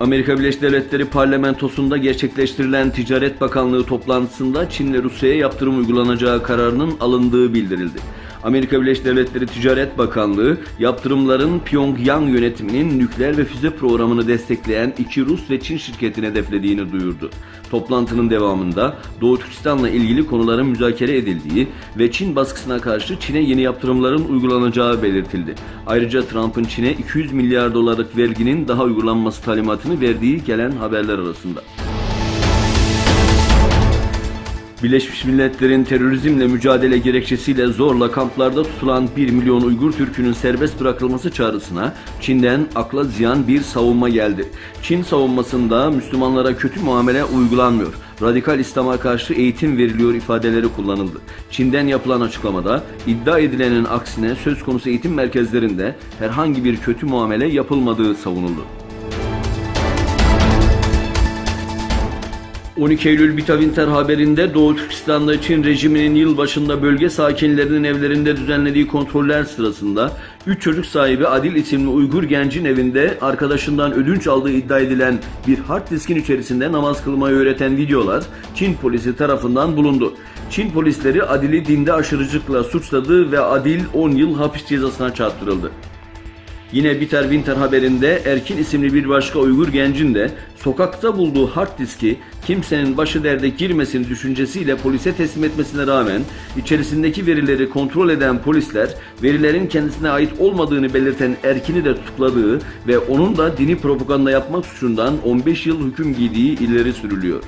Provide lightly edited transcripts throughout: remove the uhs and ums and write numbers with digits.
Amerika Birleşik Devletleri Parlamentosu'nda gerçekleştirilen Ticaret Bakanlığı toplantısında Çin ve Rusya'ya yaptırım uygulanacağı kararının alındığı bildirildi. Amerika Birleşik Devletleri Ticaret Bakanlığı, yaptırımların Pyongyang yönetiminin nükleer ve füze programını destekleyen iki Rus ve Çin şirketine hedeflediğini duyurdu. Toplantının devamında Doğu Türkistan'la ilgili konuların müzakere edildiği ve Çin baskısına karşı Çin'e yeni yaptırımların uygulanacağı belirtildi. Ayrıca Trump'ın Çin'e 200 milyar dolarlık verginin daha uygulanması talimatını verdiği gelen haberler arasında. Birleşmiş Milletler'in terörizmle mücadele gerekçesiyle zorla kamplarda tutulan 1 milyon Uygur Türk'ünün serbest bırakılması çağrısına Çin'den akla ziyan bir savunma geldi. Çin savunmasında Müslümanlara kötü muamele uygulanmıyor, radikal İslam'a karşı eğitim veriliyor ifadeleri kullanıldı. Çin'den yapılan açıklamada iddia edilenin aksine söz konusu eğitim merkezlerinde herhangi bir kötü muamele yapılmadığı savunuldu. 12 Eylül Bita Winter haberinde Doğu Türkistan'da Çin rejiminin yılbaşında bölge sakinlerinin evlerinde düzenlediği kontroller sırasında 3 çocuk sahibi Adil isimli Uygur gencin evinde arkadaşından ödünç aldığı iddia edilen bir hard diskin içerisinde namaz kılmayı öğreten videolar Çin polisi tarafından bulundu. Çin polisleri Adil'i dinde aşırıcılıkla suçladı ve Adil 10 yıl hapis cezasına çarptırıldı. Yine Bita Winter haberinde Erkin isimli bir başka Uygur gencin de sokakta bulduğu hard diski kimsenin başı derde girmesin düşüncesiyle polise teslim etmesine rağmen içerisindeki verileri kontrol eden polisler verilerin kendisine ait olmadığını belirten Erkin'i de tutukladığı ve onun da dini propaganda yapmak suçundan 15 yıl hüküm giydiği ileri sürülüyor.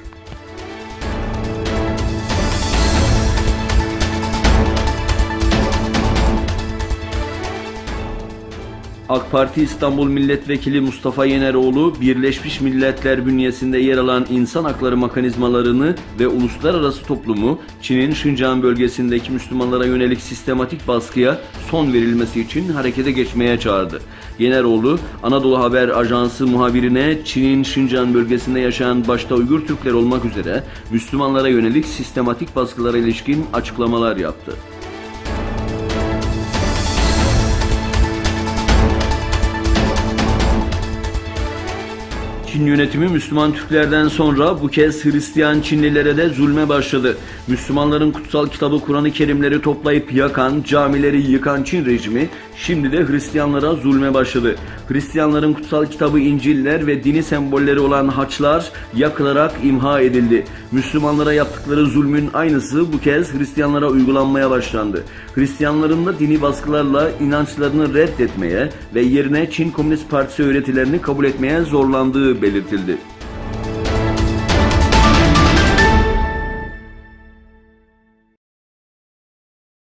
AK Parti İstanbul Milletvekili Mustafa Yeneroğlu, Birleşmiş Milletler bünyesinde yer alan insan hakları mekanizmalarını ve uluslararası toplumu Çin'in Şincan bölgesindeki Müslümanlara yönelik sistematik baskıya son verilmesi için harekete geçmeye çağırdı. Yeneroğlu, Anadolu Haber Ajansı muhabirine Çin'in Şincan bölgesinde yaşayan başta Uygur Türkler olmak üzere Müslümanlara yönelik sistematik baskılara ilişkin açıklamalar yaptı. Çin yönetimi Müslüman Türklerden sonra bu kez Hristiyan Çinlilere de zulme başladı. Müslümanların kutsal kitabı Kur'an-ı Kerimleri toplayıp yakan, camileri yıkan Çin rejimi şimdi de Hristiyanlara zulme başladı. Hristiyanların kutsal kitabı İncil'ler ve dini sembolleri olan haçlar yakılarak imha edildi. Müslümanlara yaptıkları zulmün aynısı bu kez Hristiyanlara uygulanmaya başlandı. Hristiyanların da dini baskılarla inançlarını reddetmeye ve yerine Çin Komünist Partisi öğretilerini kabul etmeye zorlandığı belirtildi.